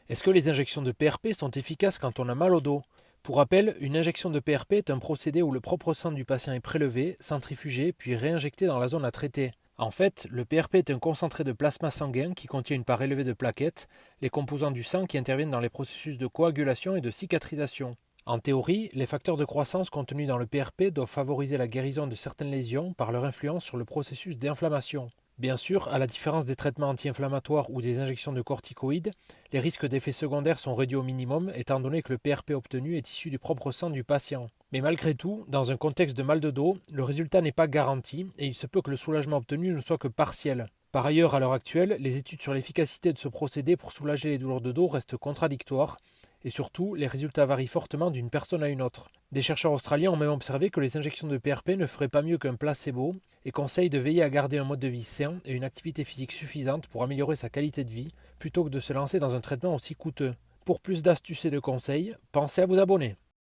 Est-ce que les injections de PRP sont efficaces quand on a mal au dos? Pour rappel, une injection de PRP est un procédé où le propre sang du patient est prélevé, centrifugé, puis réinjecté dans la zone à traiter. En fait, le PRP est un concentré de plasma sanguin qui contient une part élevée de plaquettes, les composants du sang qui interviennent dans les processus de coagulation et de cicatrisation. En théorie, les facteurs de croissance contenus dans le PRP doivent favoriser la guérison de certaines lésions par leur influence sur le processus d'inflammation. Bien sûr, à la différence des traitements anti-inflammatoires ou des injections de corticoïdes, les risques d'effets secondaires sont réduits au minimum étant donné que le PRP obtenu est issu du propre sang du patient. Mais malgré tout, dans un contexte de mal de dos, le résultat n'est pas garanti et il se peut que le soulagement obtenu ne soit que partiel. Par ailleurs, à l'heure actuelle, les études sur l'efficacité de ce procédé pour soulager les douleurs de dos restent contradictoires et surtout, les résultats varient fortement d'une personne à une autre. Des chercheurs australiens ont même observé que les injections de PRP ne feraient pas mieux qu'un placebo et conseillent de veiller à garder un mode de vie sain et une activité physique suffisante pour améliorer sa qualité de vie plutôt que de se lancer dans un traitement aussi coûteux. Pour plus d'astuces et de conseils, pensez à vous abonner.